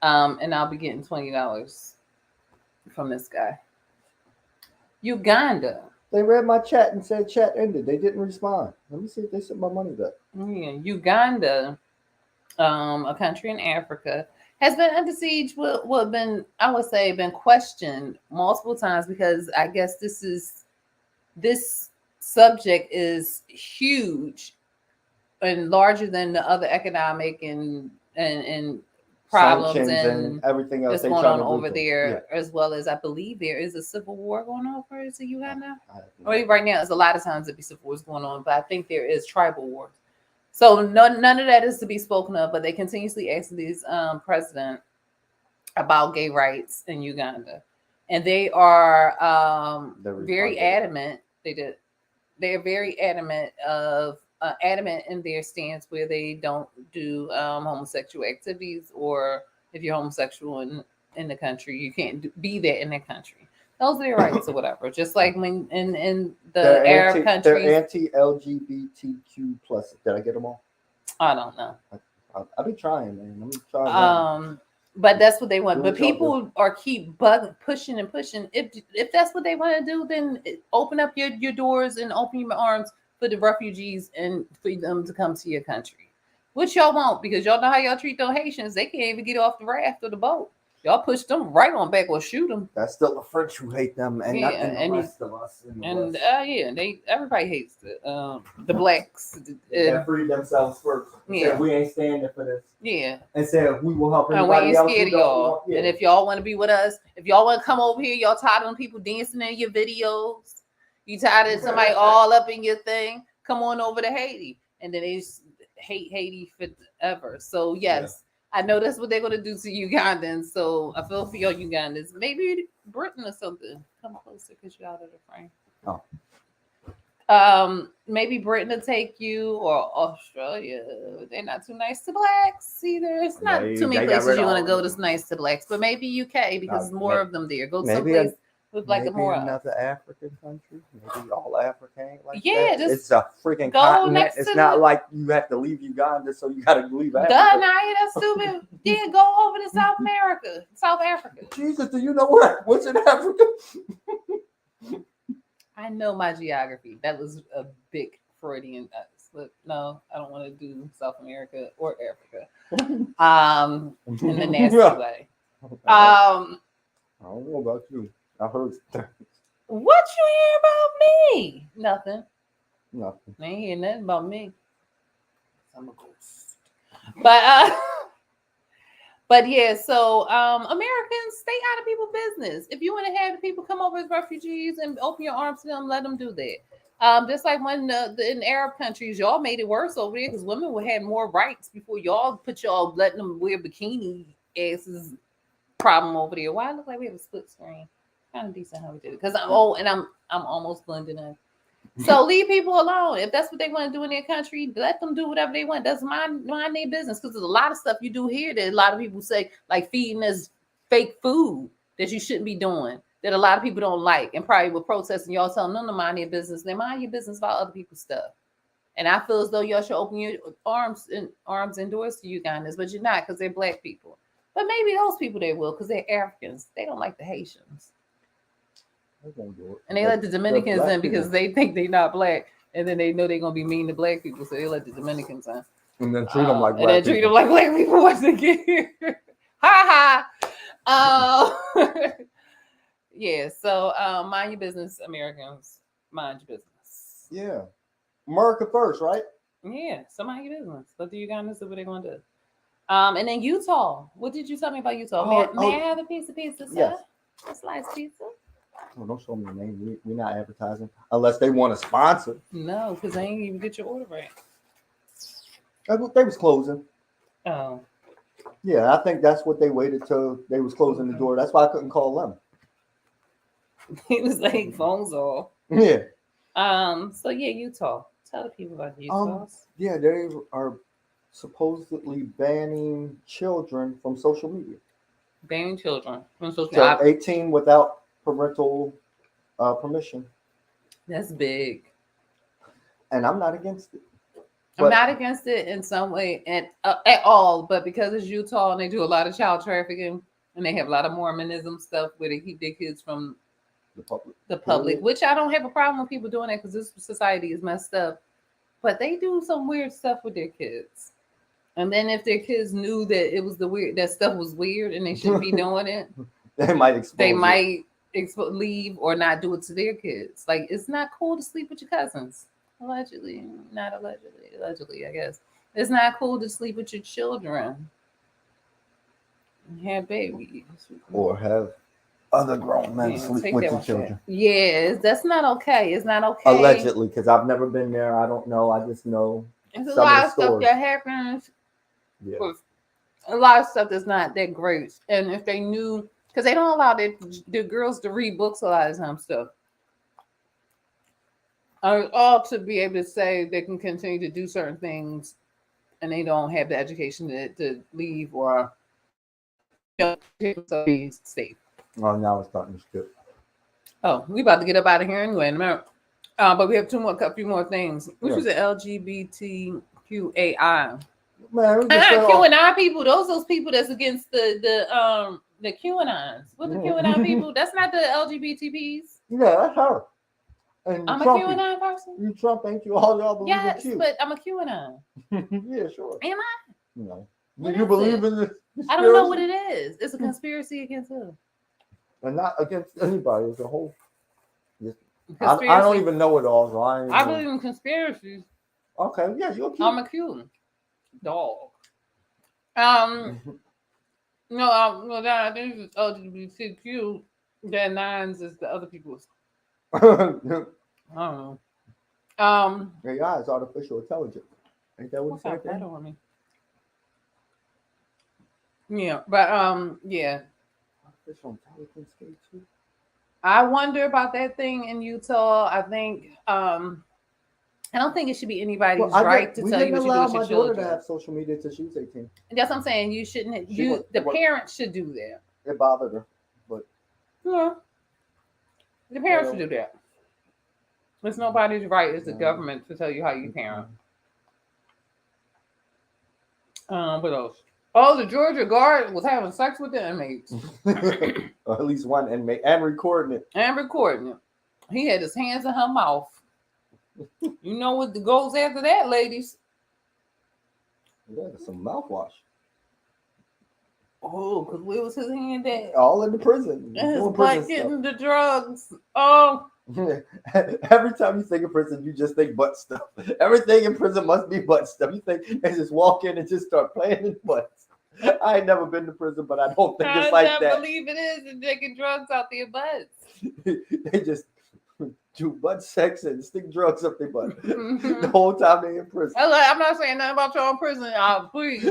And I'll be getting $20 from this guy. Uganda. They read my chat and said chat ended. They didn't respond. Let me see if they sent my money back. Yeah, Uganda, a country in Africa, has been under siege. I would say, been questioned multiple times because I guess this subject is huge and larger than the other economic and problems and everything else that's going on over there, as well as I believe there is a civil war going on for is it Uganda? Right now, there's a lot of times there be civil wars going on, but I think there is tribal wars. So none of that is to be spoken of, but they continuously ask these president about gay rights in Uganda, and they are very adamant. They're very adamant in their stance where they don't do homosexual activities, or if you're homosexual in the country, you can't be there in the country. Those are their rights or whatever. Just like when in the Arab countries, they're anti-LGBTQ plus. Did I get them all? I don't know. I've been trying, man. I'm trying. But that's what they want. But people are keep pushing and pushing. If that's what they want to do, then open up your doors and open your arms for the refugees and for them to come to your country. Which y'all won't, because y'all know how y'all treat those Haitians. They can't even get off the raft or the boat. Y'all push them right on back or shoot them. That's still the French who hate them, and not the rest of us. Everybody hates the blacks. They freed themselves first. Yeah, said, we ain't standing for this. Yeah, and said we will help everybody else. And we ain't scared of y'all. Yeah. And if y'all want to be with us, if y'all want to come over here, y'all tired of people dancing in your videos. You tired of somebody all up in your thing? Come on over to Haiti, and then they just hate Haiti forever. So yes. Yeah. I know that's what they're going to do to Ugandans, so I feel for your Ugandans. Maybe Britain or something. Come closer because you're out of the frame. Oh. Maybe Britain will take you, or Australia. They're not too nice to blacks either. It's not too many places you want to go that's nice to blacks, but maybe UK because there's more of them there. Go someplace with like maybe more another African country. Maybe all African like that. It's a freaking continent. It's not like you have to leave Uganda, so you got to leave Africa. Duh, that's stupid. Yeah, go over to South Africa. Jesus, do you know what's in Africa? I know my geography. That was a big Freudian slip. No, I don't want to do South America or Africa. In the nasty way. I don't know about you. I heard things. What you hear about me? Nothing. I ain't hear nothing about me. I'm a ghost. But yeah, so Americans, stay out of people's business. If you want to have people come over as refugees and open your arms to them, let them do that. Just like when in Arab countries, y'all made it worse over there because women would have more rights before y'all letting them wear bikini asses problem over there. Why it look like we have a split screen? Kind of decent how we did it because I'm old and I'm almost blending in. So leave people alone. If that's what they want to do in their country, let them do whatever they want. That's mind their business. Because there's a lot of stuff you do here that a lot of people say, like feeding us fake food that you shouldn't be doing, that a lot of people don't like, and probably will protest, and y'all telling them to mind their business. They mind your business about other people's stuff. And I feel as though y'all should open your arms and doors to Ugandans, but you're not because they're black people. But maybe those people they will because they're Africans. They don't like the Haitians. And they let the Dominicans in because they think they're not black, and then they know they're gonna be mean to black people, so they let the Dominicans in. And then treat them like black people. Treat them like black people once again. Ha ha. Yeah. So mind your business, Americans. Mind your business. Yeah. America first, right? Yeah. So mind your business. Let the Ugandans do what they're gonna do. And then Utah. What did you tell me about Utah? May I have a piece of pizza, sir? Yes. A sliced pizza. Oh, don't show me the name. We're not advertising unless they want to sponsor. No, because they ain't even get your order right. They was closing. Oh. Yeah, I think that's what they waited till they was closing the door. That's why I couldn't call them. He was like, phones off. Yeah. So yeah, Utah. Tell the people about Utah. Yeah, they are supposedly banning children from social media. Banning children from social media. So 18 without parental permission. That's big. And I'm not against it. I'm not against it in some way at all, but because it's Utah and they do a lot of child trafficking and they have a lot of Mormonism stuff where they keep their kids from the public, which I don't have a problem with people doing that because this society is messed up. But they do some weird stuff with their kids. And then if their kids knew that it was that stuff was weird and they shouldn't be doing it, they might leave or not do it to their kids. Like, it's not cool to sleep with your cousins. Allegedly, I guess. It's not cool to sleep with your children. Have babies. Or have other grown men sleep with your children. Yeah, that's not okay. It's not okay. Allegedly, because I've never been there. I don't know. I just know. There's a lot of stuff that happens. Yeah. A lot of stuff that's not that great. And if they knew, because they don't allow the girls to read books a lot of time stuff. All to be able to say they can continue to do certain things and they don't have the education to leave or be safe. Oh, now it's starting to skip. Oh, we about to get up out of here anyway in a minute. But we have a few more things. Which is the LGBTQAI. Man, QAnon people, those people that's against the QAnons. What the QAnon people? That's not the LGBTPs. Yeah, that's her. And I'm Trump, a QAnon person. You Trump, ain't you? All y'all believe in Q. But I'm a QAnon. Yeah, sure. Am I? No. Do you believe in this? I don't know what it is. It's a conspiracy against who? And not against anybody. It's a whole. I don't even know it all, so I believe in conspiracies. Okay, yeah, you're a Q. I'm a Q. Dog. No, I think it's LGBTQ. That nines is the other people's. I don't know. AI is artificial intelligence. Ain't that what it's saying? Yeah, but yeah. Artificial intelligence too. I wonder about that thing in Utah. I think I don't think it should be anybody's right to tell you what you do with your children. We didn't allow my daughter to have social media till she was 18. That's what I'm saying. You shouldn't. The parents should do that. It bothered her, but yeah, the parents should do that. It's nobody's right. It's the government to tell you how you parent. What else? Oh, the Georgia guard was having sex with the inmates. Or at least one inmate, and recording it. He had his hands in her mouth. You know what goes after that, ladies? Yeah, some mouthwash. Oh, because where was his hand at? All in the prison. His butt getting the drugs. Oh. Every time you think of prison, you just think butt stuff. Everything in prison must be butt stuff. You think they just walk in and just start playing in butts. I ain't never been to prison, but I don't think it's like that. I believe it is. And taking drugs out their butts. They just do butt sex and stick drugs up their butt the whole time they in prison. I'm not saying nothing about y'all in prison. Please.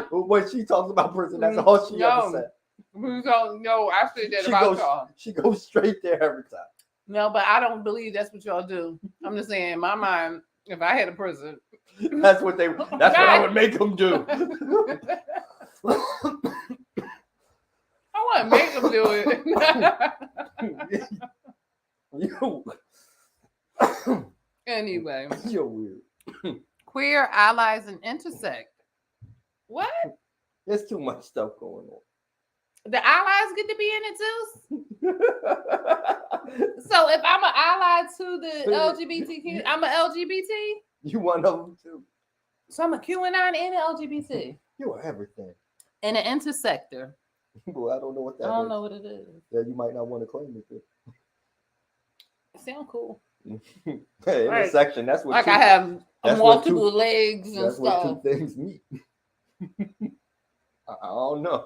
When she talks about prison, that's all she ever said. No, I said that about y'all. She goes straight there every time. No, but I don't believe that's what y'all do. I'm just saying, in my mind, if I had a prison, that's what I would make them do. I wouldn't make them do it. Anyway, you're weird. Queer allies and intersect. What? There's too much stuff going on. The allies get to be in it too. So if I'm an ally to the LGBTQ, I'm an LGBT. You one of them too. So I'm a QAnon and an LGBT. You are everything. And an intersector. Well, I don't know what that is. I don't know what it is. Yeah, you might not want to claim it. It sounds cool. Hey, intersection. That's what. Like I have multiple legs and that's stuff. That's what two things meet. I don't know.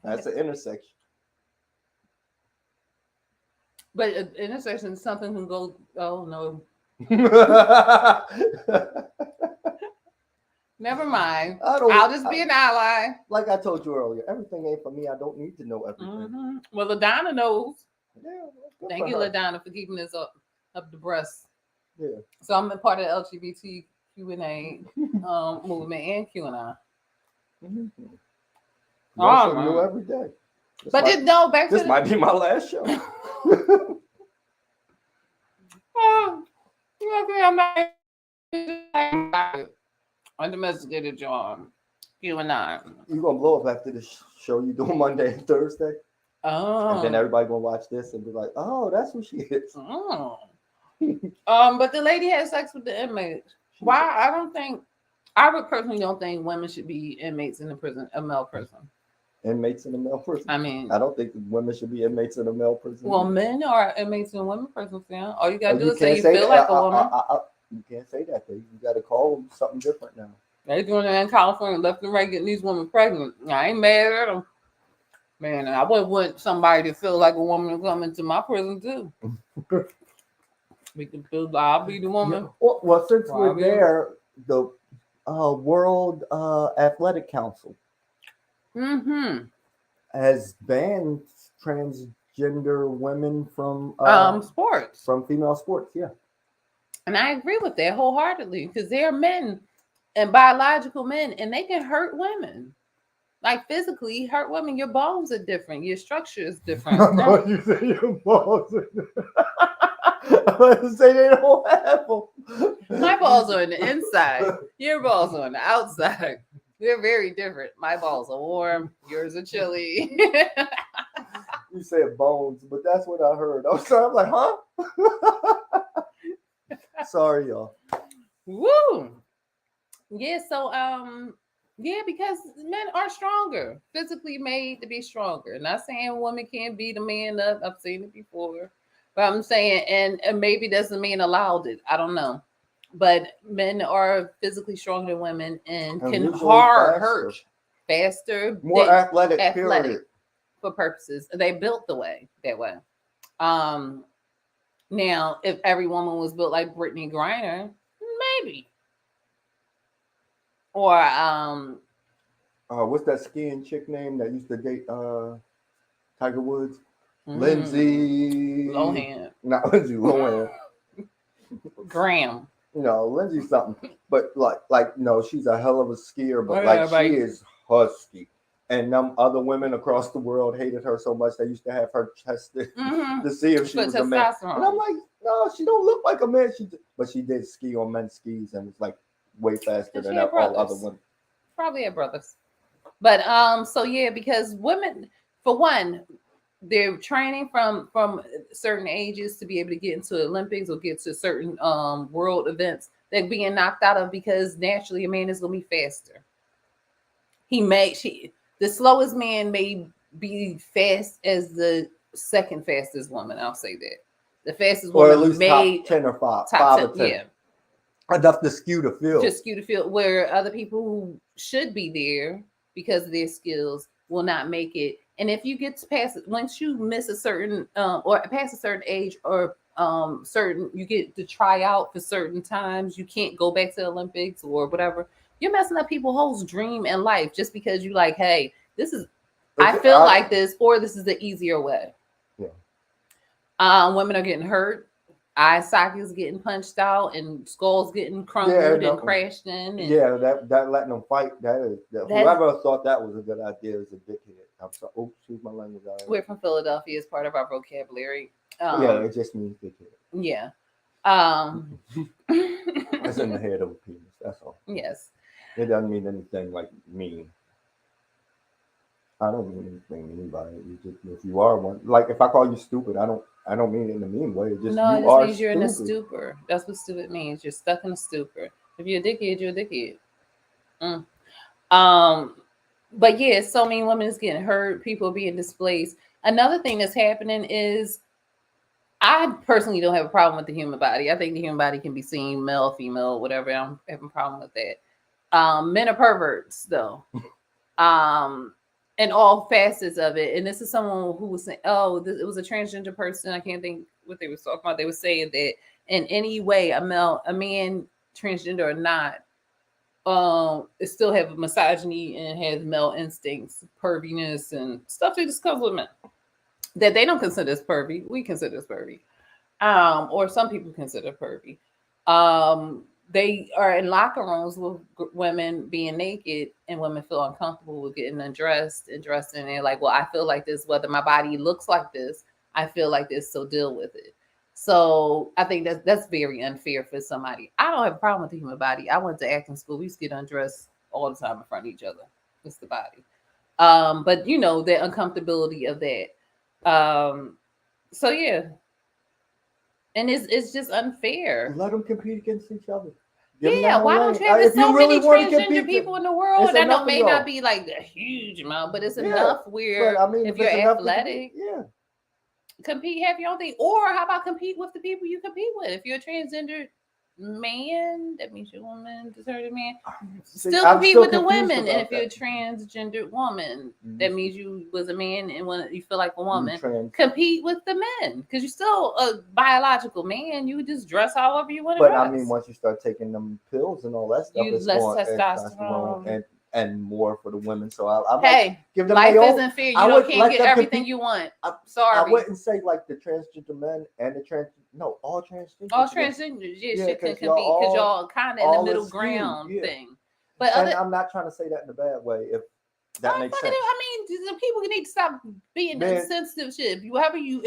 That's an intersection. But intersection, something can go. Oh no, never mind. I'll just be an ally. Like I told you earlier, everything ain't for me. I don't need to know everything. Mm-hmm. Well, LaDonna knows. Yeah. Thank you, LaDonna, for keeping this up the breast. Yeah. So I'm a part of the LGBTQ&A movement and QAnon. Mm-hmm. Something new every day. This might be my last show. I'm not undomesticated John. QAnon. You gonna blow up after the show you doing Monday and Thursday? Oh. And then everybody gonna watch this and be like, "Oh, that's who she is." Oh. But the lady had sex with the inmates. Why? I would personally don't think women should be inmates in a male prison. Inmates in a male prison? I mean, I don't think women should be inmates in a male prison. Well, men are inmates in women prisons now. All you gotta do is say you feel like a woman. You can't say that. You gotta call them something different now. They doing it in California, left and right, getting these women pregnant. I ain't mad at them. Man, I would want somebody to feel like a woman to come into my prison too. We can feel I'll be the woman. Yeah. Well, since we're there, the World Athletic Council has banned transgender women from sports, from female sports. Yeah, and I agree with that wholeheartedly because they're men and biological men, and they can hurt women. Like physically hurt women, your bones are different, your structure is different. I know you say your bones are different. I was to say they don't have them. My balls are on the inside. Your balls are on the outside. They're very different. My balls are warm. Yours are chilly. You said bones, but that's what I heard. I'm sorry. I'm like, huh? Sorry, y'all. Woo. Yeah. So yeah, because men are stronger, physically made to be stronger. Not saying women can't beat a man up. I've seen it before. But I'm saying, and maybe doesn't mean allowed it. I don't know. But men are physically stronger than women and can hurt faster, more athletic period. For purposes. They built that way. Now, if every woman was built like Brittany Griner, maybe. Or what's that skiing chick name that used to date Tiger Woods? Lindsay Lohan. Not Lindsay Lohan. Graham. You know, Lindsay something. But like no, she's a hell of a skier, but she is husky. And them other women across the world hated her so much they used to have her tested to see if she was a man. And I'm like, no, she don't look like a man. But she did ski on men's skis and was like way faster than all other women. Probably had brothers. But so yeah, because women, for one, they're training from certain ages to be able to get into the Olympics or get to certain world events. They're being knocked out of because naturally a man is gonna be faster. The slowest man may be fast as the second fastest woman. I'll say that. The fastest woman, or at least top 10 or 5 or 10. Yeah. Enough to skew the field. Just skew the field, where other people who should be there because of their skills will not make it. And if you get to pass it, once you miss a certain or past a certain age or you get to try out for certain times, you can't go back to the Olympics or whatever. You're messing up people's whole dream in life just because you like, hey, I feel like this, or this is the easier way. Yeah. Women are getting hurt. Eye sockets getting punched out and skulls getting crumbled and crashed in. And that letting them fight. Whoever thought that was a good idea is a dickhead. I'm sorry. Oh, excuse my language. We're from Philadelphia as part of our vocabulary. It just means dickhead. Yeah. It's in the head of a penis. That's all. Yes. It doesn't mean anything like mean. I don't mean anything mean by it. If you are one, like if I call you stupid, I don't mean it in a mean way. It just means you're in a stupor. That's what stupid means. You're stuck in a stupor. If you're a dickhead, you're a dickhead. But yeah, so many women is getting hurt. People are being displaced. Another thing that's happening is, I personally don't have a problem with the human body. I think the human body can be seen male, female, whatever. I don't have a problem with that. Men are perverts, though. and all facets of it. And this is someone who was saying, it was a transgender person. I can't think what they were talking about. They were saying that in any way, a man, transgender or not, it still have misogyny and has male instincts, perviness, and stuff that just comes with men that they don't consider as pervy. We consider as pervy, or some people consider pervy. They are in locker rooms with women being naked, and women feel uncomfortable with getting undressed and dressed, and they're like, "Well, I feel like this. Whether my body looks like this, I feel like this. So deal with it." So I think that's very unfair for somebody. I don't have a problem with the human body. I went to acting school. We used to get undressed all the time in front of each other. It's the body. But you know, the uncomfortability of that. So yeah. And it's just unfair. Let them compete against each other. Yeah, why don't you have If so really many want to transgender compete, people in the world? it's I know enough it may of y'all. not be like a huge amount, but it's enough where But I mean, if it's you're enough to athletic, yeah. compete, have your own thing. Or how about compete with the people you compete with? If you're a transgender man, that means you're a woman, deserted man. Still compete with the women. And if you're a transgendered woman, that means you was a man and when you feel like a woman. Compete with the men because you're still a biological man. You just dress however you want to dress. But I mean, once you start taking them pills and all that stuff, it's less going testosterone and more for the women. So I'm hey, give them life isn't fair. You can't get everything you want. Sorry, I wouldn't say like the transgender men and all transgenders. All transgenders, shit can compete because y'all kind of in the middle ground thing. But I'm not trying to say that in a bad way. If that makes sense. I mean, people need to stop being insensitive shit. However you're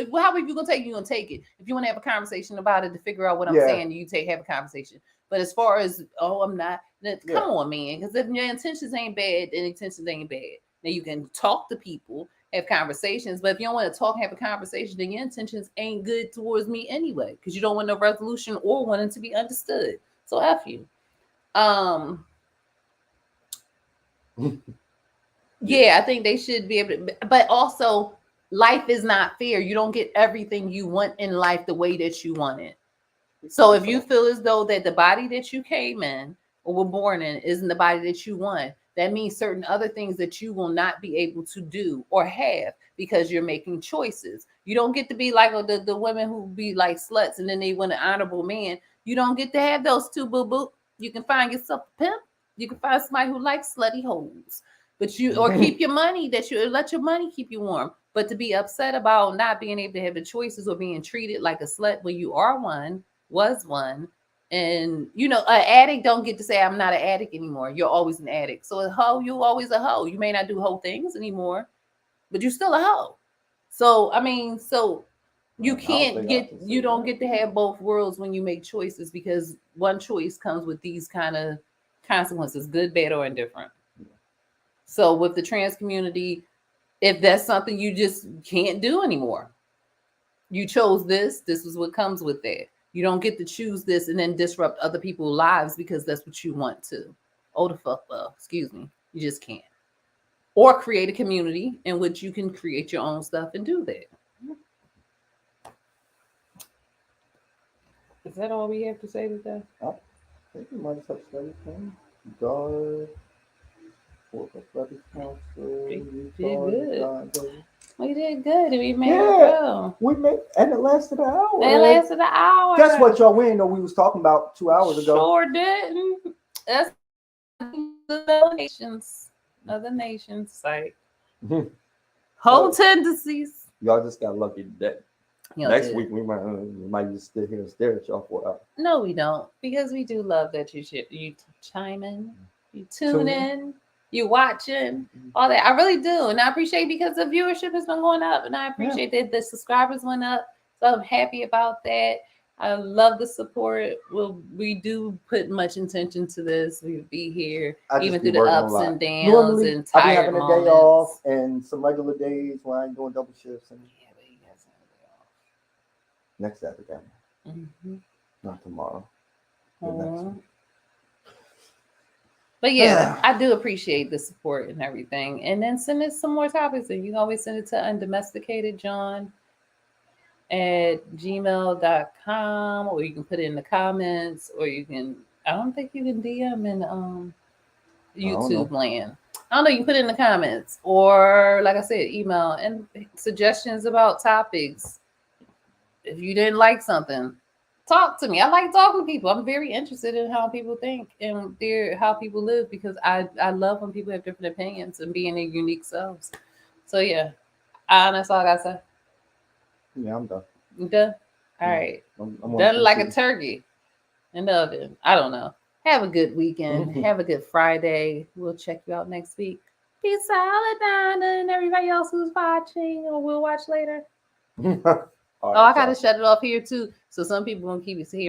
gonna take it, you're gonna take it. If you want to have a conversation about it to figure out what I'm saying, you have a conversation. But as far as I'm not, come on, man. Because if your intentions ain't bad, then intentions ain't bad. Now you can talk to people, have conversations, but if you don't want to talk, have a conversation, then your intentions ain't good towards me anyway. Because you don't want no resolution or wanting to be understood. So F you. Yeah, I think they should be able to, but also life is not fair. You don't get everything you want in life the way that you want it. So if you feel as though that the body that you came in or were born in isn't the body that you want, that means certain other things that you will not be able to do or have because you're making choices. You don't get to be like the women who be like sluts and then they want an honorable man. You don't get to have those two, boo-boo. You can find yourself a pimp. You can find somebody who likes slutty hoes. But keep your money let your money keep you warm. But to be upset about not being able to have the choices or being treated like a slut when you are one, was one, and an addict don't get to say I'm not an addict anymore. You're always an addict. So a hoe, you always a hoe. You may not do hoe things anymore, but you're still a hoe. So I mean, you don't get to have both worlds when you make choices because one choice comes with these kind of consequences, good, bad, or indifferent. So with the trans community, if that's something you just can't do anymore, you chose this is what comes with that. You don't get to choose this and then disrupt other people's lives because that's what you want to. Oh, the fuck, well, excuse me. You just can't. Or create a community in which you can create your own stuff and do that. Is that all we have to say today? I think we might have touched everything. God. We did good. We made it go. And it lasted an hour. It lasted an hour. Guess what, y'all? We didn't know we was talking about 2 hours ago. Sure didn't. That's the nations site. Whole tendencies. Y'all just got lucky today. Next week we might just sit here and stare at y'all for an hour. No, we don't, because we do love that you chime in, you tune in. You watching all that. I really do. And I appreciate because the viewership has been going up and I appreciate that the subscribers went up. So I'm happy about that. I love the support. We do put much intention to this. We'll be here even through the ups and downs. Normally, and tired I'll be having moments. A day off and some regular days when I ain't doing double shifts. And but you guys have a day off. Next Saturday. Mm-hmm. Not tomorrow. Next week. But yeah, I do appreciate the support and everything. And then send us some more topics. And you can always send it to undomesticatedjohn@gmail.com, or you can put it in the comments, or you can, I don't think you can DM in YouTube land. I don't know. You can put it in the comments, or like I said, email and suggestions about topics. If you didn't like something, talk to me. I like talking to people. I'm very interested in how people think and how people live because I love when people have different opinions and being their unique selves. So yeah, that's all I gotta say. Yeah, I'm done. You done? All Yeah, right. I'm Done like a turkey in the oven. I don't know. Have a good weekend. Have a good Friday. We'll check you out next week. Peace out, Donna, and everybody else who's watching or will watch later. All right, I gotta shut it off here too. So some people won't keep it here.